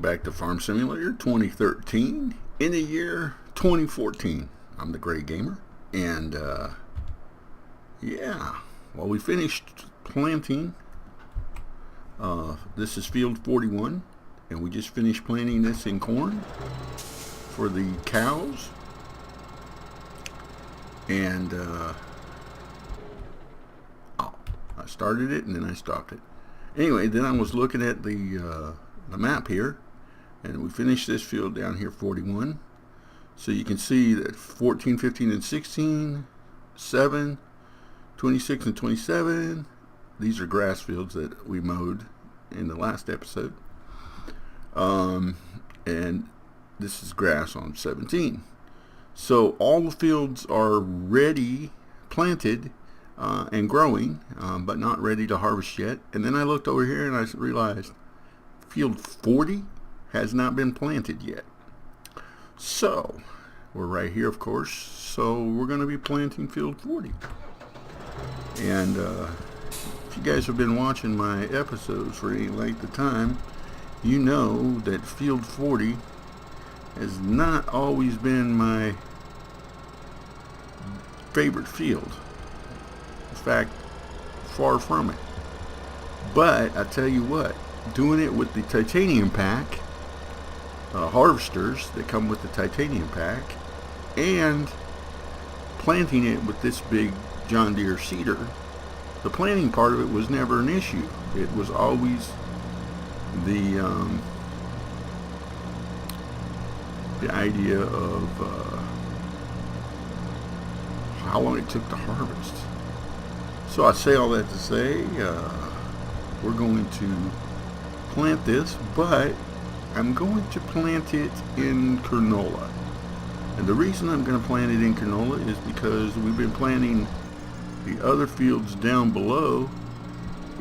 Welcome back to Farm Simulator 2013 in the year 2014. I'm the Gray Gamer, and yeah, well, we finished planting. This is field 41, and we just finished planting this in corn for the cows. And I started it and then I stopped it. Anyway, then I was looking at the map here, and we finished this field down here, 41. So you can see that 14, 15, and 16, 7, 26, and 27. These are grass fields that we mowed in the last episode. And this is grass on 17. So all the fields are ready, planted, and growing, but not ready to harvest yet. And then I looked over here and I realized field 40 has not been planted yet. So we're right here, of course, so we're going to be planting field 40. And if you guys have been watching my episodes for any length of time, you know that field 40 has not always been my favorite field. In fact, far from it. But I tell you what, doing it with the titanium pack, harvesters that come with the titanium pack, and planting it with this big John Deere seeder, the planting part of it was never an issue. It was always the idea of how long it took to harvest. So I say all that to say, we're going to plant this, but I'm going to plant it in canola. And the reason I'm going to plant it in canola is because we've been planting the other fields down below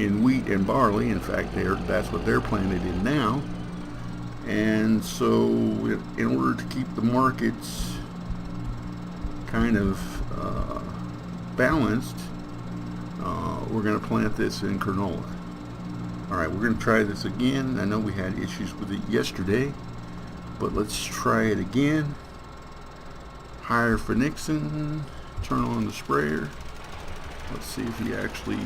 in wheat and barley. In fact, that's what they're planted in now. And so in order to keep the markets kind of balanced, we're going to plant this in canola. Alright, we're going to try this again. I know we had issues with it yesterday, but let's try it again. Hire for Nixon, turn on the sprayer. Let's see if he actually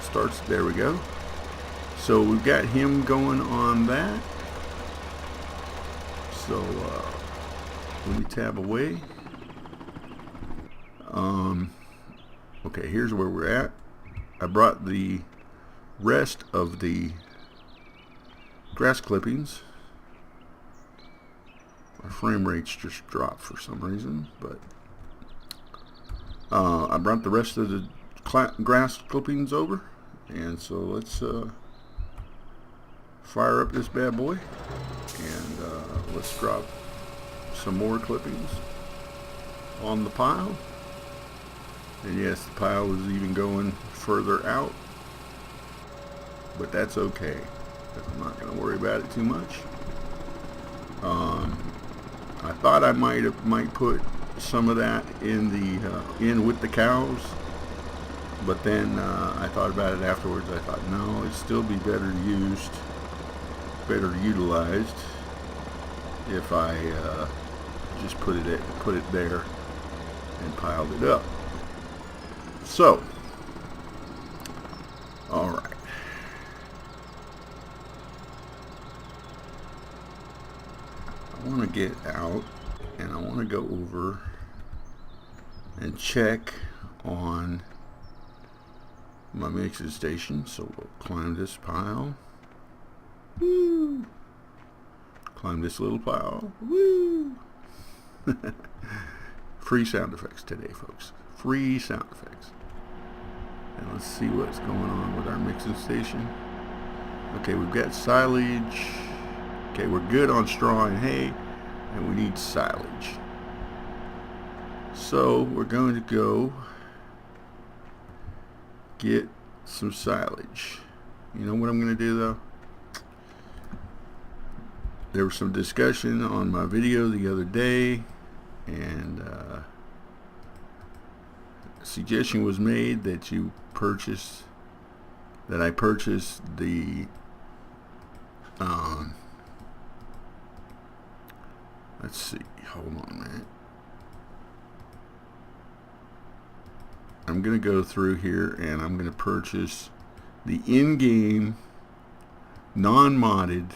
starts. There we go. So we've got him going on that. So let me tab away. Okay, here's where we're at. I brought the rest of the grass clippings. My frame rates just dropped for some reason, but I brought the rest of the grass clippings over, and so let's fire up this bad boy, and let's drop some more clippings on the pile. And yes, the pile was even going further out, but that's okay. I'm not going to worry about it too much. I thought I might put some of that in with the cows, but then I thought about it afterwards. I thought, no, it'd still be better utilized if I just put it there and piled it up. So, all right. I want to get out and I want to go over and check on my mixing station. So we'll climb this pile. Woo! Climb this little pile. Woo! Free sound effects today, folks. Free sound effects. And let's see what's going on with our mixing station. Okay, we've got silage. Okay, we're good on straw and hay, and we need silage. So we're going to go get some silage. You know what I'm going to do though? There was some discussion on my video the other day, and a suggestion was made that I purchase the Let's see. Hold on a minute. I'm going to go through here and I'm going to purchase the in-game non-modded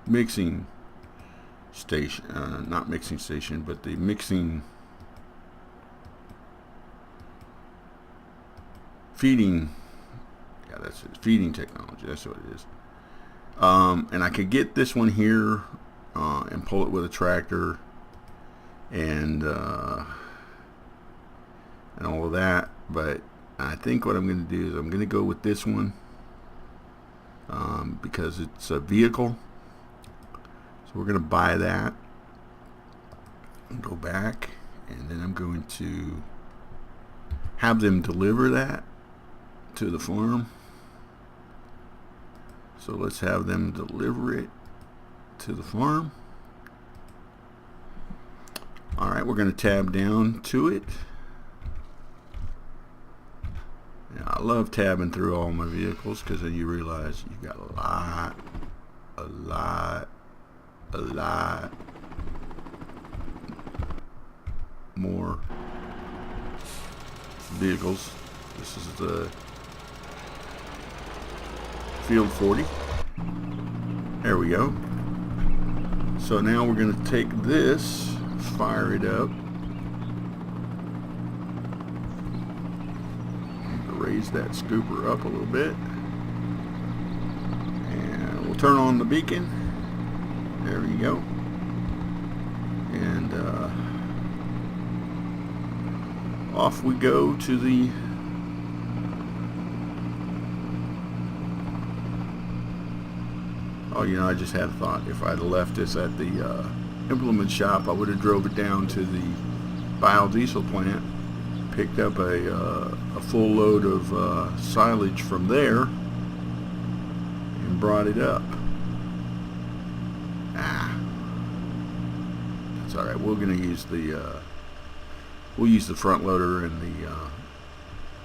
mixing station, not mixing station, but the mixing feeding, yeah, that's it, feeding technology, that's what it is. And I could get this one here and pull it with a tractor and all of that, but I think what I'm going to do is I'm going to go with this one because it's a vehicle. So we're going to buy that and go back, and then I'm going to have them deliver that to the farm. So let's have them deliver it to the farm. Alright, we're going to tab down to it. Now, I love tabbing through all my vehicles because then you realize you've got a lot more vehicles. This is the field 40. There we go. So now we're going to take this, fire it up, raise that scooper up a little bit, and we'll turn on the beacon. There we go. And off we go to the oh, you know, I just had a thought. If I'd have left this at the implement shop, I would have drove it down to the biodiesel plant, picked up a full load of silage from there, and brought it up. That's all right. We're going to use the we'll use the front loader and the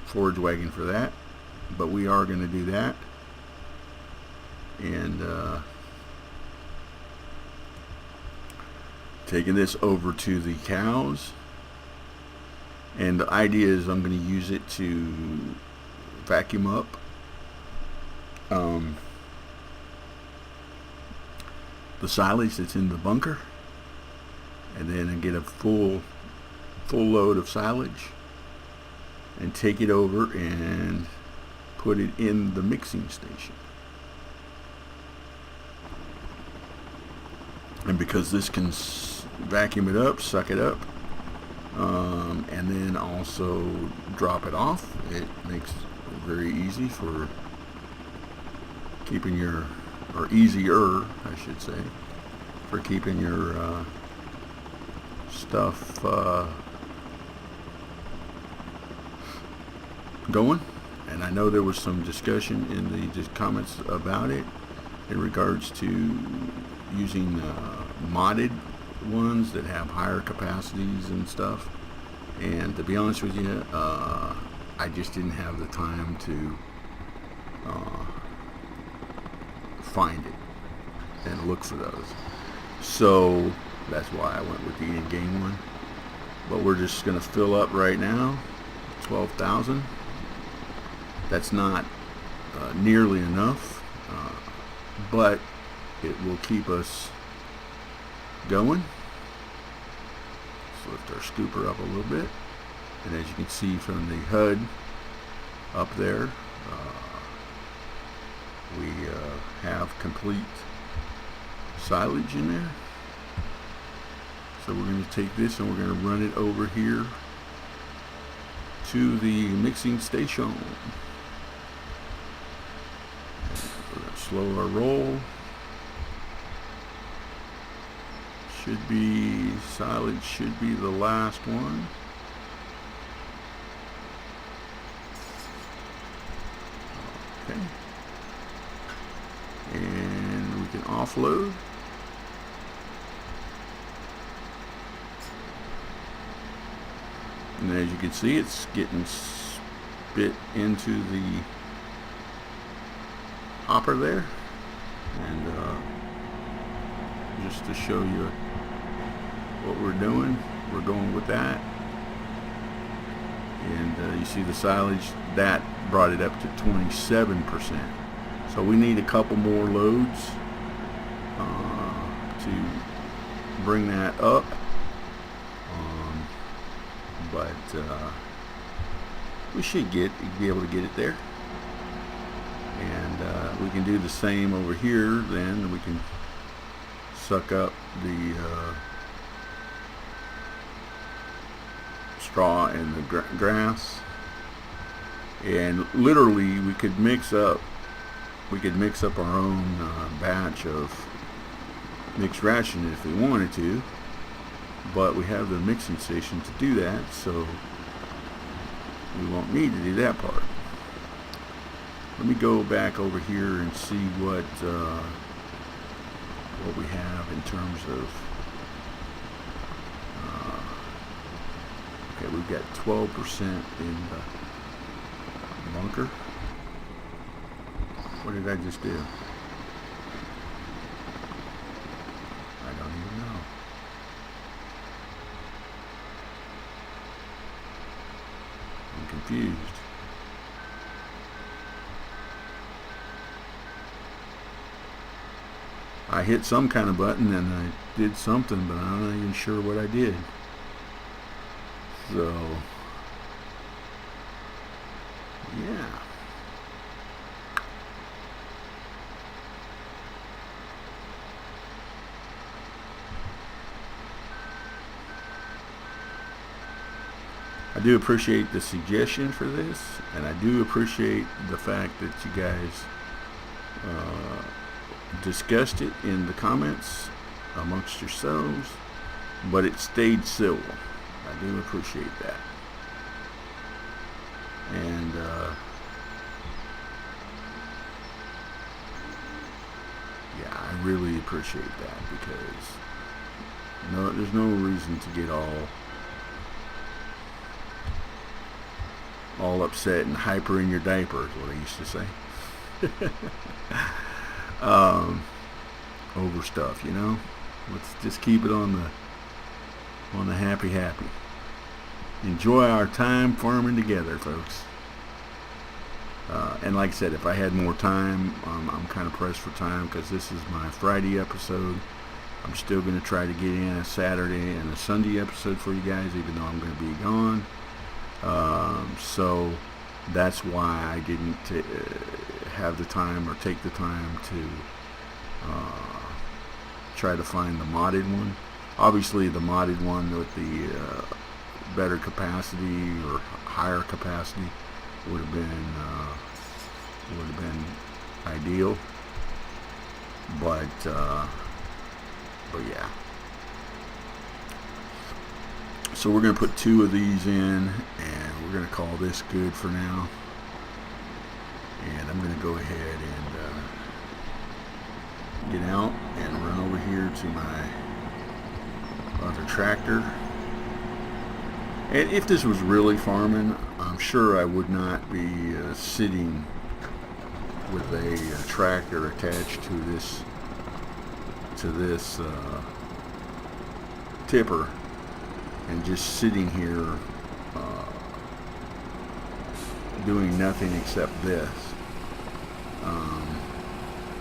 forage wagon for that, but we are going to do that. And taking this over to the cows, and the idea is I'm going to use it to vacuum up the silage that's in the bunker, and then get a full load of silage and take it over and put it in the mixing station. And because this can vacuum it up, suck it up, and then also drop it off, it makes it very easy for keeping your, or easier, I should say, for keeping your stuff going. And I know there was some discussion in the comments about it in regards to using modded ones that have higher capacities and stuff, and to be honest with you, I just didn't have the time to find it and look for those, so that's why I went with the in-game one. But we're just going to fill up right now, 12,000. That's not nearly enough, but it will keep us going. Let's lift our scooper up a little bit, and as you can see from the HUD up there, we have complete silage in there. So we're going to take this and we're going to run it over here to the mixing station. We're going to slow our roll. Should be, silage should be the last one. Okay. And we can offload. And as you can see, it's getting spit into the hopper there. And just to show you what we're doing. We're going with that. And you see the silage, that brought it up to 27%. So we need a couple more loads to bring that up. But we should be able to get it there. And we can do the same over here. Then we can suck up the straw and the grass, and literally we could mix up our own batch of mixed ration if we wanted to, but we have the mixing station to do that, so we won't need to do that part. Let me go back over here and see what we have in terms of okay, we've got 12% in the bunker. What did I just do? I don't even know. I'm confused. I hit some kind of button and I did something, but I'm not even sure what I did. So, yeah. I do appreciate the suggestion for this, and I do appreciate the fact that you guys discussed it in the comments amongst yourselves, but it stayed civil. I do appreciate that. And yeah, I really appreciate that, because there's no reason to get all upset and hyper in your diaper is what I used to say. Over stuff, you know. Let's just keep it on the happy. Enjoy our time farming together, folks. And like I said, if I had more time, I'm kind of pressed for time because this is my Friday episode. I'm still going to try to get in a Saturday and a Sunday episode for you guys, even though I'm going to be gone. So that's why I didn't have the time or take the time to try to find the modded one. Obviously the modded one with the better capacity or higher capacity would have been ideal, but yeah. So we're going to put 2 of these in, and we're going to call this good for now. And I'm going to go ahead and get out and run over here to my other tractor. And if this was really farming, I'm sure I would not be sitting with a tractor attached to this tipper and just sitting here doing nothing except this,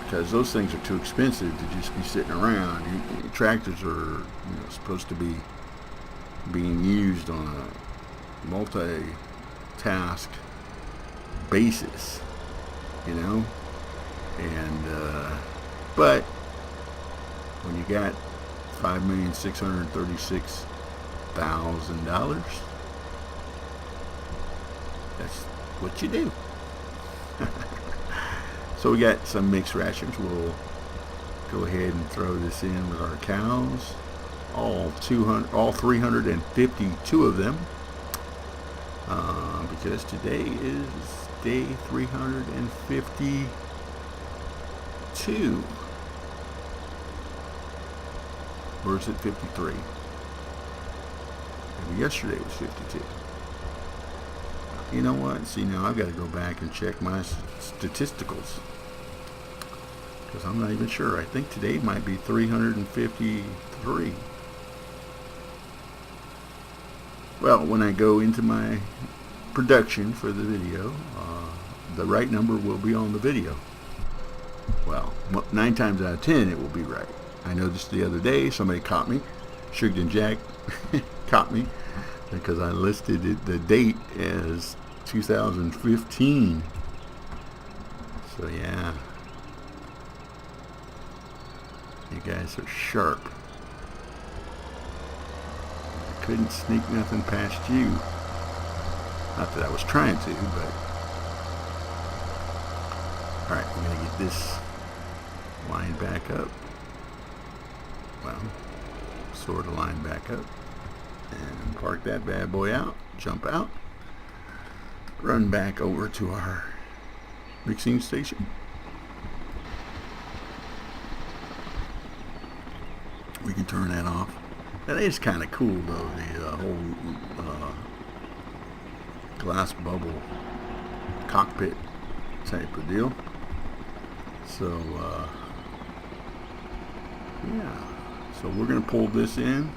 because those things are too expensive to just be sitting around. Tractors are supposed to be being used on a multi-task basis, and but when you got $5,636,000, that's what you do. So we got some mixed rations. We'll go ahead and throw this in with our cows, all 352 of them, because today is day 352. Or is it 53? Maybe yesterday was 52. You know what? See, now I've got to go back and check my statisticals. because I'm not even sure. I think today might be 353. Well, when I go into my production for the video, the right number will be on the video. Well, 9 times out of 10 it will be right. I noticed the other day somebody caught me. Sugar Jack caught me because I listed the date as 2015. So yeah, you guys are sharp. I couldn't sneak nothing past you. Not that I was trying to, but alright, we're going to get this line back up. Well, sort of line back up. And park that bad boy out. Jump out. Run back over to our mixing station. We can turn that off. That is kind of cool though, the whole glass bubble cockpit type of deal. So yeah, so we're going to pull this in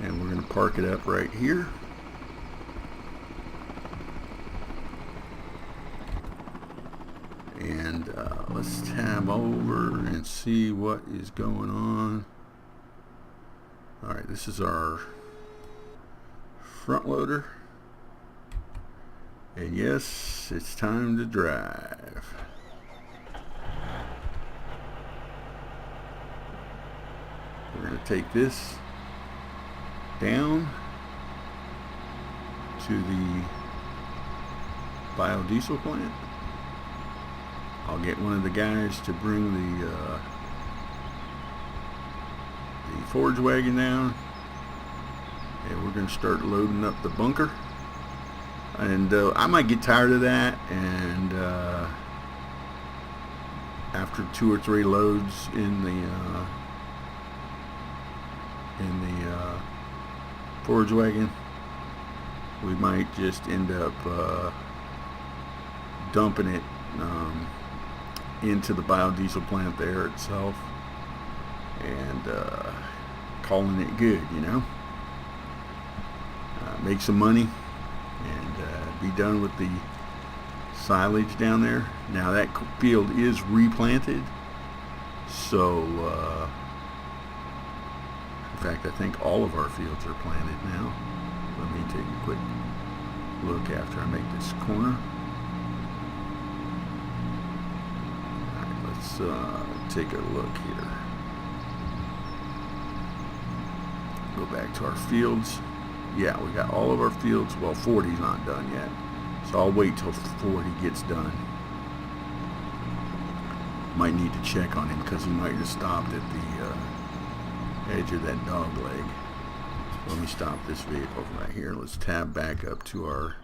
and we're going to park it up right here. And let's tab over and see what is going on. Alright, this is our front loader. And yes, it's time to drive. We're going to take this down to the biodiesel plant. I'll get one of the guys to bring the forage wagon down, and we're going to start loading up the bunker. And I might get tired of that, and after 2 or 3 loads in the forage wagon, we might just end up dumping it into the biodiesel plant there itself and calling it good, you know. Make some money and be done with the silage down there. Now that field is replanted, so in fact I think all of our fields are planted now. Let me take a quick look after I make this corner. Let's take a look here. Go back to our fields. Yeah, we got all of our fields. Well, 40's not done yet, so I'll wait till 40 gets done. Might need to check on him because he might have stopped at the edge of that dog leg. So let me stop this vehicle right here. Let's tab back up to our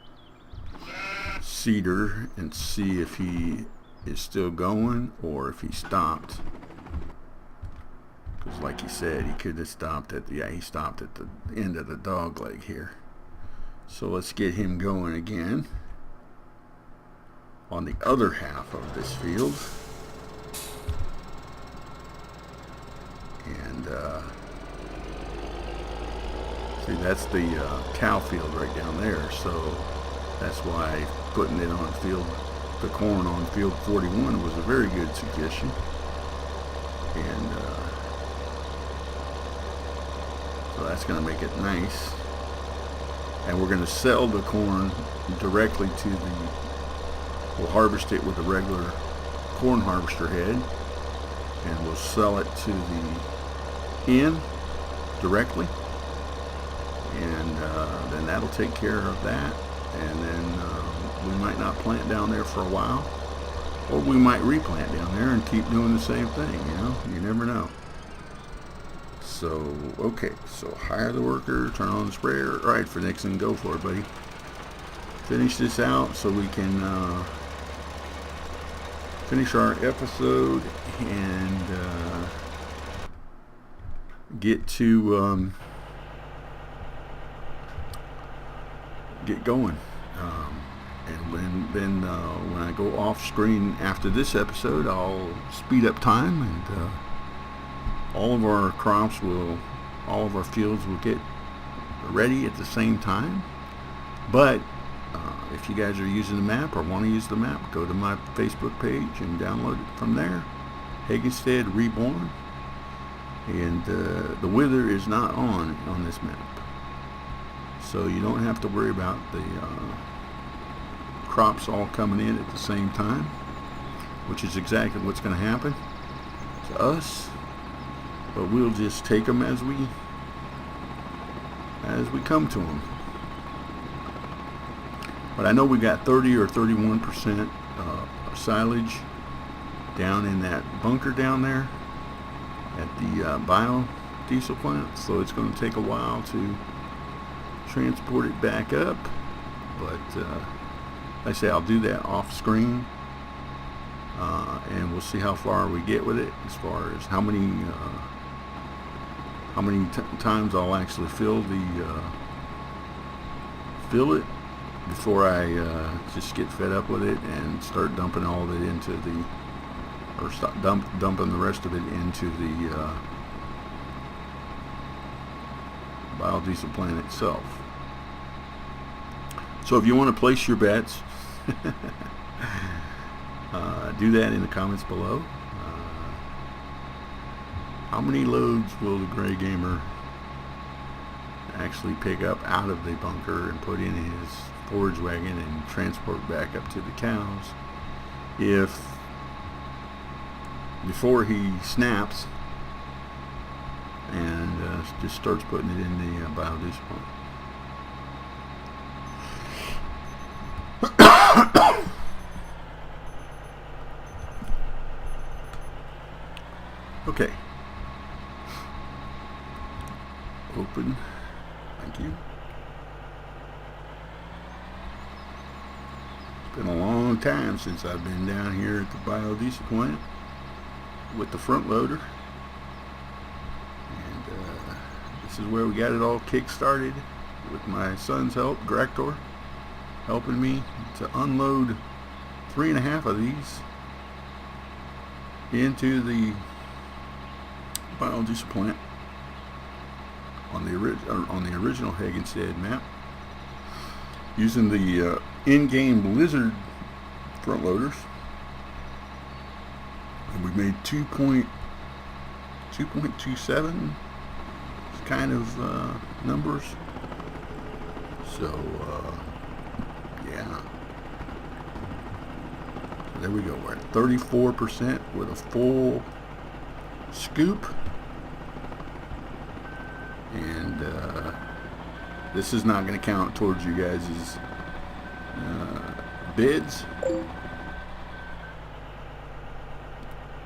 seeder and see if he is still going or if he stopped. Because like he said, he could have stopped at the, yeah, he stopped at the end of the dog leg here. So let's get him going again on the other half of this field. And see, that's the cow field right down there, so that's why putting it on the corn on field 41 was a very good suggestion. And so that's going to make it nice. And we're going to sell the corn directly to we'll harvest it with a regular corn harvester head, and we'll sell it to the inn directly, and then that'll take care of that. And then we might not plant down there for a while, or we might replant down there and keep doing the same thing, you know, you never know. So okay, so hire the worker, turn on the sprayer. All right, for Nixon, go for it, buddy. Finish this out so we can finish our episode and get to get going. And then when I go off screen after this episode, I'll speed up time, and all of our crops all of our fields will get ready at the same time. But if you guys are using the map or want to use the map, go to my Facebook page and download it from there. Hagginstead Reborn. And the wither is not on this map, so you don't have to worry about the crops all coming in at the same time, which is exactly what's going to happen to us. But we'll just take them as we come to them. But I know we got 30 or 31% silage down in that bunker down there at the biodiesel plant, so it's going to take a while to transport it back up. But like I say, I'll do that off screen, and we'll see how far we get with it, as far as how many times I'll actually fill it before I just get fed up with it and start dumping all of it into the, or stop dumping the rest of it into the biodiesel plant itself. So if you want to place your bets, do that in the comments below. How many loads will the Gray Gamer actually pick up out of the bunker and put in his forage wagon and transport back up to the cows, if before he snaps and just starts putting it in the biodiesel plant? Okay. Open. Thank you. It's been a long time since I've been down here at the biodiesel plant with the front loader. And this is where we got it all kick-started with my son's help, Gractor, helping me to unload 3.5 of these into the biodiesel plant on the original Hagginstead map, using the in-game Blizzard front loaders, and we made 2.27 kind of numbers. So yeah, so there we go. We're at 34% with a full scoop. And this is not going to count towards you guys' bids.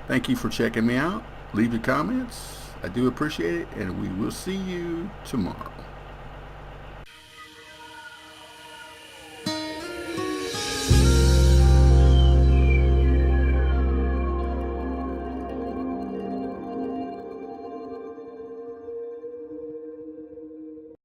Thank you for checking me out. Leave your comments. I do appreciate it, and we will see you tomorrow.